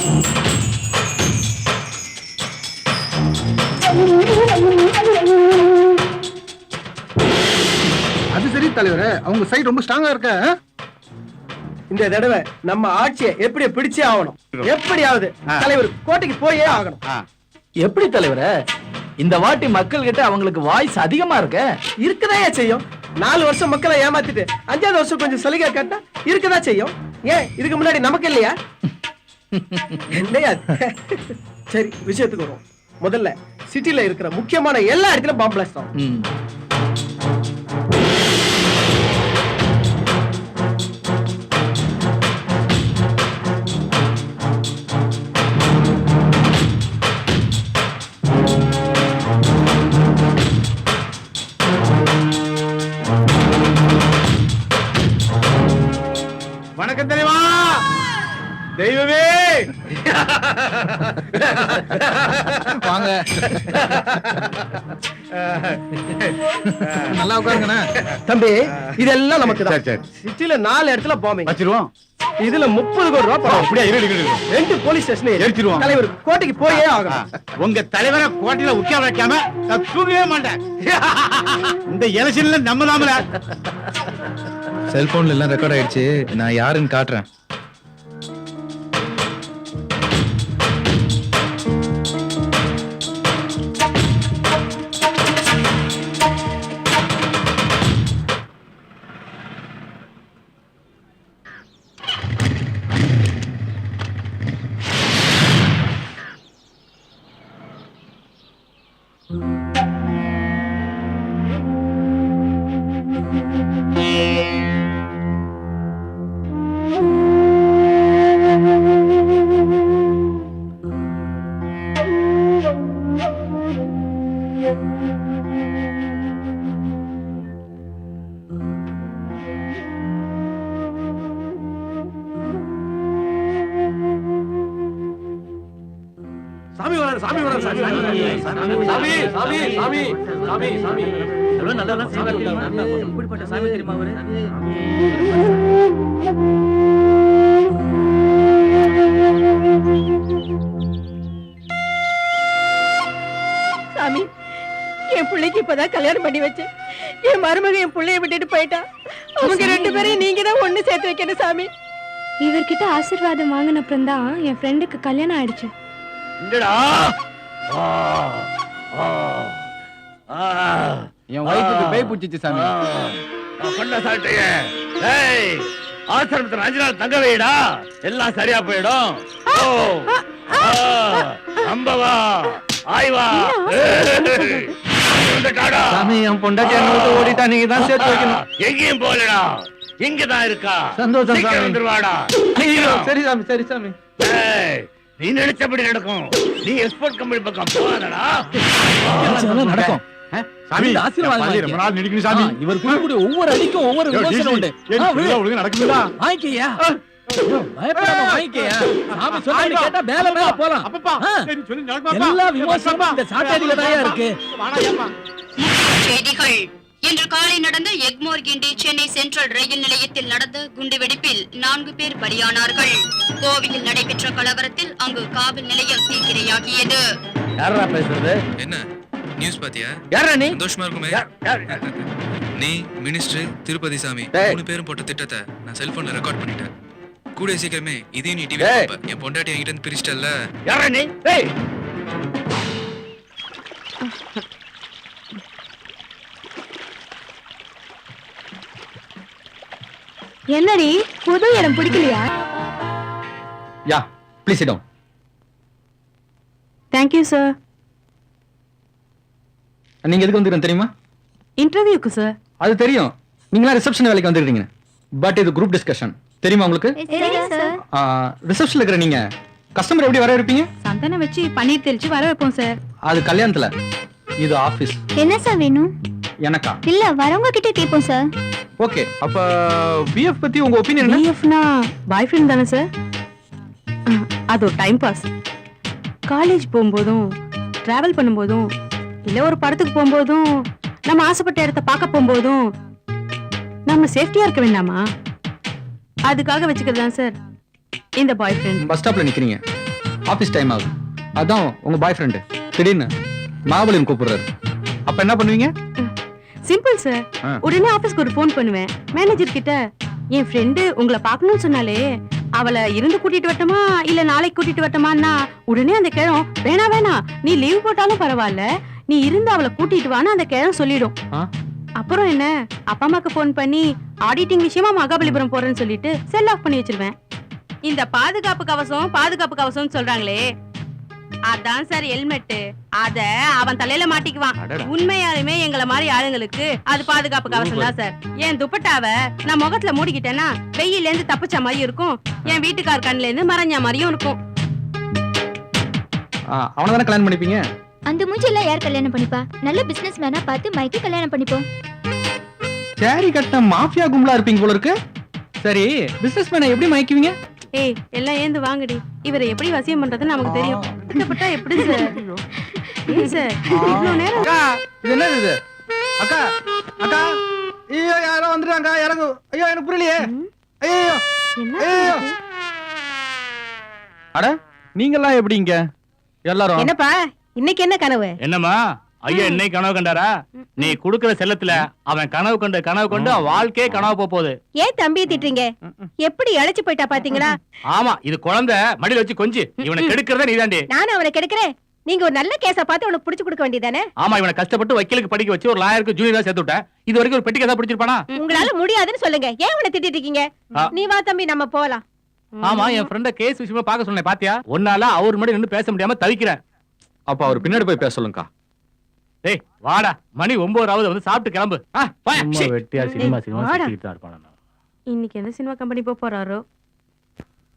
அது சரி தலைவரே, அவங்க சைடு ரொம்ப ஸ்ட்ராங்கா இருக்க. இந்த தடவை நம்ம ஆட்சியை எப்படி பிடிச்சே ஆகணும். எப்படியாவது தலைவர் கோட்டைக்கு போயே ஆகணும். எப்படி தலைவரே, இந்த வாட்டி மக்கள் கிட்ட அவங்களுக்கு வாய்ஸ் அதிகமா இருக்கதா செய்யும். 4 வருஷம் மக்களை ஏமாத்திட்டு 5வது வருஷம் கொஞ்சம் சலுகை கேட்டா இருக்கதா செய்யும். ஏன் இதுக்கு முன்னாடி நமக்கு இல்லையா? இல்லையா? சரி, விஷயத்துக்கு வரும். முதல்ல சிட்டில இருக்கிற முக்கியமான எல்லா இடத்துலயும் பாம்பு பிளாஸ்ட் ஆகும். வணக்கம் தெரியுமா தெய்வமே, வாங்க நல்லா உட்காருங்கண்ணா. தம்பி, இதெல்லாம் நமக்கு தான். சிட்டில 4 இடத்துல பாம்பு வச்சிருவோம். இதுல 30 கோடி ரூபாய். அப்படியே 2 போலீஸ் ஸ்டேஷன் எரிச்சிருவோம். தலைவர் கோட்டைக்கு போயே ஆகணும். உங்க தலைவரை கோட்டையில உட்கார வைக்காம நான் தூங்கவே மாட்டேன். இந்த எலெக்ஷன்ல நம்ம தாமல. செல்போன்ல எல்லாம் ரெக்கார்ட் ஆயிடுச்சு, நான் யாருன்னு காட்டுறேன். சாமி வராரு, சாமி வராரு, சாமி சாமி சாமி சாமி சாமி சாமி எவ்வளவு நல்ல சாமி. எப்படிப்பட்ட சாமி தெரியுமா அவரு? சாமி, என் பிள்ளைக்கு இப்பதான் கல்யாணம் பண்ணி வச்சேன். என் மருமக என் பிள்ளைய விட்டுட்டு போயிட்டா. அவங்க 2 பேரையும் நீங்க தான் ஒண்ணு சேர்த்து வைக்கணும் சாமி. இவர்கிட்ட ஆசீர்வாதம் வாங்கின அப்புறம் தான் என் ஃப்ரெண்டுக்கு கல்யாணம் ஆயிடுச்சு. என் வயிற்றுக்கு பேய் பிடிச்சிச்சு சாமி. ஆசிரமத்தில் 5 நாள் தங்க வைடா, எல்லாம் சரியா போயிடும். சாமி, என் பொண்டாட்டி என்ன விட்டு ஓடிட்டா, நீங்க தான் சேர்த்து வைக்கணும். எங்கேயும் போலடா, இங்கதான் இருக்கா. சந்தோஷம் சாமி. வந்துருவாடா. சரி சாமி, சரி சாமி. நீ நினைச்சபடி நடக்கும். நீ எக்ஸ்போர்ட் கம்பெனி பக்கம் போகாதடா. நடக்கும் சாமி. ஆசீர்வாதம் ரொம்ப நாள் நினைக்கணும் சாமி. இவர் கூடிய ஒவ்வொரு அடிக்கும் ஒவ்வொரு விமர்சனம் உண்டு. ஒழுங்கு நடக்குதா? வாங்கிக்கையா, பயப்படாம வாங்கிக்கையா. சாமி சொன்னா கேட்டா மேல மேல போலாம். அப்பப்பா சரி சொல்லி நடக்குமா? எல்லா விமர்சனமும் இந்த சாட்டையில தான் இருக்கு. வாடாயப்பா. செய்திகள். இன்று காலை நடந்த எக்மோர் கிண்டி சென்னை சென்ட்ரல் ரயில் நிலையத்தில் நடந்த குண்டுவெடிப்பில் 4 பேர் பலியானார்கள். கோவையில் நடைபெற்ற கலவரத்தில் அங்கு காவல் நிலையம் தீக்கிரையாகியது. யாரா பேசுறது? என்ன நியூஸ் பாத்தியா? யாரா நீ? சந்தோஷமா இருக்குமே. நீ மினிஸ்டர் திருப்பதி சாமி 3 பேரும் போட்ட திட்டத்தை நான் செல்போன்ல ரெக்கார்ட் பண்ணிட்டேன். கூடிய சீக்கிரமே இதையும் நீ டிவில பாப்ப. என் பொண்டாட்டி என்கிட்ட இருந்து பிரிச்சிட்டல்ல. யாரா நீ? என்னடி புது இடம் பிடிக்கலையா? Yeah, please sit down. Thank you sir. நீங்க எதுக்கு வந்திருக்கீங்க தெரியுமா? இன்டர்வியூக்கு சார். அது தெரியும், நீங்களா ரிசப்ஷன் வேலைக்கு வந்திருக்கீங்க. பட் இது குரூப் டிஸ்கஷன் தெரியுமா உங்களுக்கு? ரிசப்ஷன்ல இருக்கிற நீங்க கஸ்டமர் எப்படி வர வைப்பீங்க? சந்தனம் வச்சு பன்னீர் தெளிச்சு வர வைப்போம் சார். அது கல்யாணத்துல. இது ஆபீஸ். என்ன சார் வேணும்? எனக்கா? இல்ல, வரவங்க கிட்ட கேட்போம் சார். ஓகே, அப்ப பிஎஃப் பத்தி உங்க ஒபினியன் என்ன? பிஎஃப்னா பாய் ஃப்ரெண்ட் தானே சார்? அது ஒரு டைம் பாஸ். காலேஜ் போகும்போதும் டிராவல் பண்ணும்போதும் இல்ல ஒரு படத்துக்கு போகும்போதும் நம்ம ஆசைப்பட்ட இடத்த பார்க்க போகும்போதும் நம்ம சேஃப்டியா இருக்க வேண்டாமா? அதுக்காக வச்சுக்கிறதா சார் இந்த பாய் ஃப்ரெண்ட். பஸ் ஸ்டாப்ல நிக்கிறீங்க, ஆபீஸ் டைம் ஆகுது. அதான் உங்க பாய் ஃப்ரெண்டு திடீர்னு மாபலின் கூப்பிடுறாரு. அப்ப என்ன பண்ணுவீங்க? Simple sir. உடனே ஆபீஸ்க்கு ஒரு ஃபோன் பண்ணுவேன். மேனேஜர் கிட்ட என் ஃப்ரெண்டு உங்களை பார்க்கணும்னு சொன்னாலே அவளை இருந்து கூட்டிட்டு வரட்டுமா இல்ல நாளைக்கு கூட்டிட்டு வரட்டுமான்னா உடனே அந்த கிழம் வேணா நீ லீவ் போட்டாலும் பரவாயில்ல, நீ இருந்து அவளை கூட்டிட்டு வான்னு அந்த கிழம் சொல்லிடும். அப்புறம் என்ன, அப்பா அம்மாக்கு ஃபோன் பண்ணி ஆடிட்டிங் விஷயமா மகாபலிபுரம் போறேன்னு சொல்லிட்டு செல் ஆஃப் பண்ணி வச்சிருவேன். இந்த பாதுகாப்பு கவசம் சொல்றாங்களே, அதான் சார் ஹெல்மெட். அத அவன் தலையில மாட்டிக்குவான். உண்மையாலுமே எங்களை மாதிரி ஆளுங்களுக்கு அது பாதுகாப்பு கவசம் தான் சார். என் துப்பட்டாவ நான் முகத்துல மூடிக்கிட்டேன்னா வெயில இருந்து தப்பிச்ச மாதிரி இருக்கும், என் வீட்டுக்கார் கண்ணுல இருந்து மறைஞ்ச மாதிரியும் இருக்கும். அவனதானே கல்யாணம் பண்ணிப்பீங்க? அந்த மூஞ்சியெல்லாம் யார் கல்யாணம் பண்ணிப்பா? நல்ல பிசினஸ் மேனா பார்த்து மைக்கு கல்யாணம் பண்ணிப்போம். சேரி கட்ட மாஃபியா கும்பலா இருப்பீங்க போல இருக்கு. சரி, பிசினஸ் மேனை எப்படி மயக்குவீங்க? ஏய் எல்லாம் ஏந்து வாங்கடி, இவரை எப்படி வசியம் பண்றதுன்னு நமக்கு தெரியும். கஷ்டப்பட்டா எப்படி சார்? ஏன் சார் இவ்வளவு நேரம்? அக்கா, இது என்னது இது? அக்கா அக்கா, ஐயோ யாரோ வந்துட்டாங்க, இறங்கு. ஐயோ எனக்கு புரியலையே. ஐயோ ஐயோ. அட நீங்கெல்லாம் எப்படிங்க எல்லாரும்? என்னப்பா இன்னைக்கு என்ன கனவு? என்னம்மா ஐயா இன்னைக்கு கனவு கண்டாரா? நீ குடுக்கிற செல்லத்துல அவன் கனவு கொண்டு வாழ்க்கையே கனவு போகுது. ஏன் தம்பி திட்டுறீங்க? எப்படி அழைச்சு போயிட்டா பாத்தீங்களா? ஆமா, இது குழந்தை மடியில வச்சு கொஞ்சி இவனை கெடுக்கிறதே நீதாண்டி. நானும் அவனை கெடுக்கிறேன். நீங்க ஒரு நல்ல கேஸ பார்த்து அவனுக்கு புடிச்சு கொடுக்க வேண்டியதானே? ஆமா, இவனை கஷ்டப்பட்டு வக்கீலுக்கு படிக்க வச்சு ஒரு லாயருக்கு ஜூனியரா சேர்த்து விட்டேன். இது வரைக்கும் ஒரு பெட்டி கதை பிடிச்சிருப்பானா? உங்களால முடியாதுன்னு சொல்லுங்க. ஏன் அவனை திட்டிட்டு இருக்கீங்க? நீ வா தம்பி, நம்ம போலாம். ஆமா, என் ஃப்ரெண்ட கேஸ் விஷயமா பாக்க சொன்னேன் பாத்தியா? ஒன்னால அவர் முன்னாடி நின்னு பேச முடியாம தவிக்கிறேன். அப்ப அவர் பின்னாடி போய் பேச சொல்லுங்கக்கா. டேய் வாடா, மணி 9:00 வந்து சாப்பிட்டு கிளம்பு. வெட்டியா சினிமா இன்னைக்கு எந்த சினிமா கம்பெனி போறாரோ?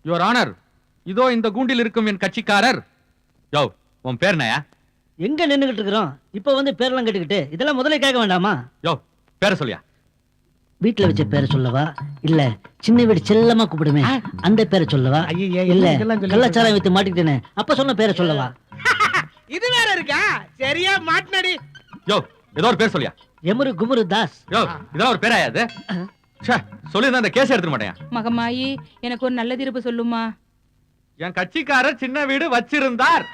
யுவர் ஆனர், இதோ இந்த கூண்டில் இருக்கும் என் கட்சிக்காரர். யோ, உன் பேர் என்னயா? எங்க நின்னுகிட்டு இருக்கிறோம்? இப்ப வந்து பேரெல்லாம் கேட்டுக்கிட்டு இதெல்லாம் முதல்ல கேட்க வேண்டாமா? யோ, பேரை சொல்லியா? வீட்டுல வச்ச பேரை சொல்லவா, இல்ல சின்ன வீடு செல்லமா கூப்பிடுமே அந்த பேரை சொல்லவா, இல்ல கள்ளச்சாரம் வைத்து மாட்டிக்கிட்டேனே அப்ப சொன்ன பேரை சொல்லவா? இது வேற இருக்கா? சரியா மாட்டினடி. யோ, ஏதோ ஒரு பேர் சொல்லியா? எமுரு குமுரு தாஸ். யோ, இதெல்லாம் ஒரு பேராயா அது? சொல்லியிருந்தா அந்த கேஸ் எடுத்துக்க மாட்டேன். மகமாயி எனக்கு ஒரு நல்ல தீர்ப்பு சொல்லுமா? என் கட்சிக்காரர் சின்ன வீடு வச்சிருந்தார்.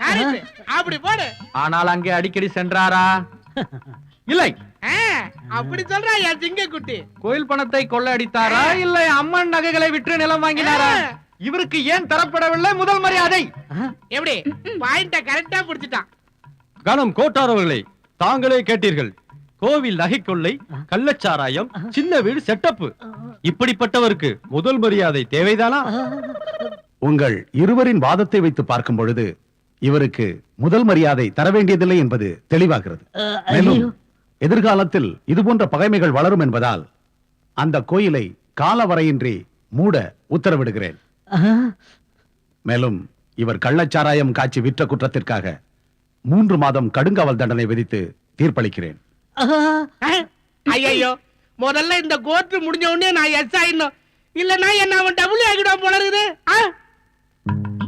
அப்படி போடு. ஆனால் அங்கே அடிக்கடி சென்றாரா? இல்லை. அப்படி சொல்றா என் சிங்க குட்டி. கோயில் பணத்தை கொள்ளடித்தாரா இல்லை அம்மன் நகைகளை விற்று நிலம் வாங்கினாரா? இவருக்கு ஏன் தரப்படவில்லை முதல் மரியாதை? எப்படி பாயிண்ட கரெக்டா புடிச்சிட்டான். கணம் கோட்டாரவர்களை தாங்களே கேட்டீர்கள். கோவில் நகை கொள்ளை, கள்ளச்சாராயம், சின்ன வீடு செட்டப்பு. இப்படிப்பட்டவருக்கு முதல் மரியாதை தேவைதானா? உங்கள் இருவரின் வாதத்தை வைத்து பார்க்கும் பொழுது இவருக்கு முதல் மரியாதை தர வேண்டியதில்லை என்பது தெளிவாகிறது. மேலும் எதிர்காலத்தில் இது போன்ற பகைமைகள் வளரும் என்பதால் அந்த கோயிலை காலவரையின்றி மூட உத்தரவிடுகிறேன். மேலும் இவர் கள்ளச்சாராயம் காய்ச்சி விற்ற குற்றத்திற்காக 3 மாதம் கடுங்காவல் தண்டனை விதித்து தீர்ப்பளிக்கிறேன். ஐயோ, முதல்ல இந்த கோர்ட் முடிஞ்ச உடனே நான் எஸ் ஆயிடணும். இல்லன்னா என்ன அவன் டபுள் ஆகிடும் போல இருக்குது.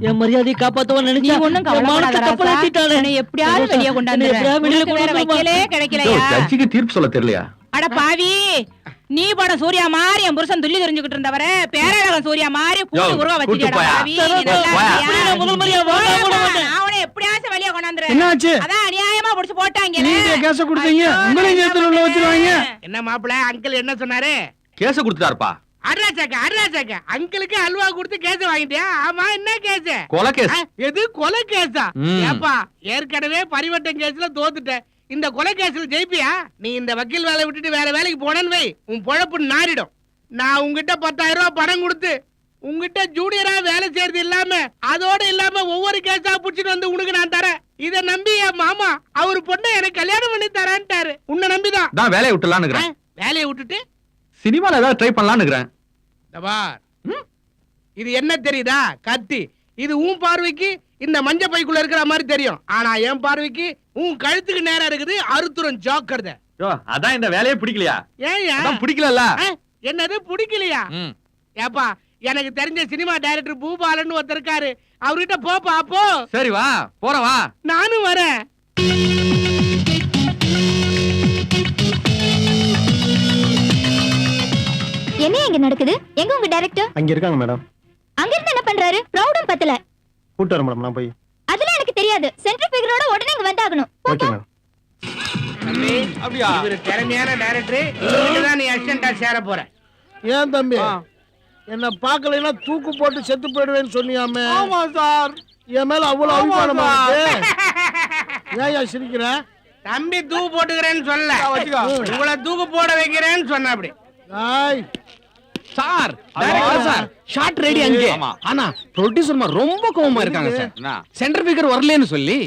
என் மரியாதையை காப்பாத்துவான்னு நினைச்சா ஒண்ணும் கவலைப்படாத, எப்படியாவது வெளியே கொண்டாந்து ஜட்ஜிக்கு தீர்ப்பு சொல்ல தெரியலையா? அட பாவி, நீ படம் சூர்யா மாதிரி என் புருஷன் துள்ளி தெரிஞ்சுக்கிட்டு இருந்தவர பேரழகன் சூர்யா மாதிரி பூண்டு உருவா வச்சிருக்கா பாவி. அவனை எப்படியாச்சும் வெளியே கொண்டாந்துரு. என்னாச்சு? அதான் அநியாயமா புடிச்சு போட்டாங்க. நீங்க கேஸ கொடுத்தீங்க, உங்களையும் சேர்த்து உள்ள வச்சிருவாங்க. என்ன மாப்பிள்ள, அங்கிள் என்ன சொன்னாரு? கேஸ கொடுத்துட்டாருப்பா. அருளாச்சாக்க அங்கிளுக்கு அல்வா கொடுத்து கேஸ் வாங்கிட்டியா? ஆமா, என்ன கேஸ்? கொலை கேஸ். எது கொலை கேஸா? ஏப்பா, ஏற்கனவே பரிவட்டம் கேஸ்ல தோத்துட்டேன். இந்த கொலை கேஸ்ல ஜெயிப்பியா? நீ இந்த வக்கீல் வேலை விட்டுட்டு வேற வேலைக்கு போனன்னு வை, உன் பொழப்பு நாரிடும். நான் உங்ககிட்ட 10,000 ரூபாய் பணம் கொடுத்து உங்ககிட்ட ஜூனியரா வேலை செய்யறது இல்லாம அதோட இல்லாம ஒவ்வொரு கேஸா புடிச்சிட்டு வந்து உனக்கு நான் தரேன். இத நம்பி என் மாமா அவரு பொண்ணை எனக்கு கல்யாணம் பண்ணி தரேன்ட்டாரு. உன்னை நம்பிதான் நான் வேலையை விட்டுலான்னு. வேலையை விட்டுட்டு சினிமால ஏதாவது ட்ரை பண்ணலான்னு. இது என்ன தெரியுதா? கத்தி. இது உன் பார்வைக்கு இந்த மஞ்ச பைக்குள்ள இருக்கிற மாதிரி தெரியும். ஆனா என் பார்வைக்கு உன் கழுத்துக்கு நேரா இருக்குது. அறுத்துரும் ஜாக்கிரத. அதான் இந்த வேலையே பிடிக்கலையா? ஏன் பிடிக்கல? என்னது பிடிக்கலையா? ஏப்பா, எனக்கு தெரிஞ்ச சினிமா டைரக்டர் பூபாலன்னு ஒருத்தர் இருக்காரு, அவர்கிட்ட போப்பா. போ. சரி வா, போறேன் வா. நானும் வரேன். என்ன இங்க நடக்குது? எங்க உங்க டைரக்டர்? அங்க இருக்காங்க மேடம். அங்க இருந்து என்ன பண்றாரு? ப்ரௌடும் பத்தல. கூட்டு வர மேடம் நான் போய். அதெல்லாம் எனக்கு தெரியாது. சென்ட்ரல் ஃபிகரோட உடனே இங்க வந்தாகணும். Okay madam. அப்படியா? இவரு திறமையான டைரக்டர். இதுதான் நீ அசிஸ்டண்டா சேர போற. ஏன் தம்பி என்ன பார்க்கலைன்னா தூக்கு போட்டு செத்து போயிடுவேன்னு சொன்னியாமே? ஆமா சார். என் மேல அவ்வளவு அபிமானமா இருக்கு. ஏயா சிரிக்கிற? தம்பி தூக்கு போட்டுக்கிறேன்னு சொல்ல, உங்களை தூக்கு போட வைக்கிறேன்னு சொன்ன. அப்படி சார் சார் ஷார்ட் ரெடி அங்கே. ஆனா ப்ரொடியூசர் ரொம்ப கோவமா இருக்காங்க சார். சென்டர் ஃபிகர் வரலன்னு சொல்லி.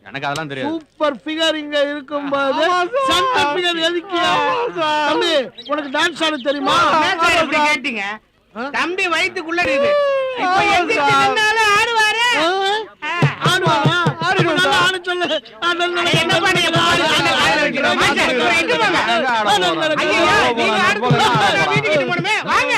எனக்கு அதெல்லாம் தெரியாது. சூப்பர் ஃபிகர் இங்க இருக்கும்போது சென்டர் ஃபிகர் எதுக்கியா? தம்பி உனக்கு டான்ஸ் ஆட தெரியுமா? எப்படி கேட்டீங்க? தம்பி வயித்துக்குள்ள இருக்கு. இப்போ எந்திரிச்சு நின்னாலும் ஆடுவாரு. ஆடுவாரா? ஆடுவாரா? ஆட சொல்லு. என்ன பண்ணீங்க? காலையில வைக்கிறோம். ஐயா, நீங்க ஆடுங்க. வீட்டுக்கு போணுமே. வாங்க.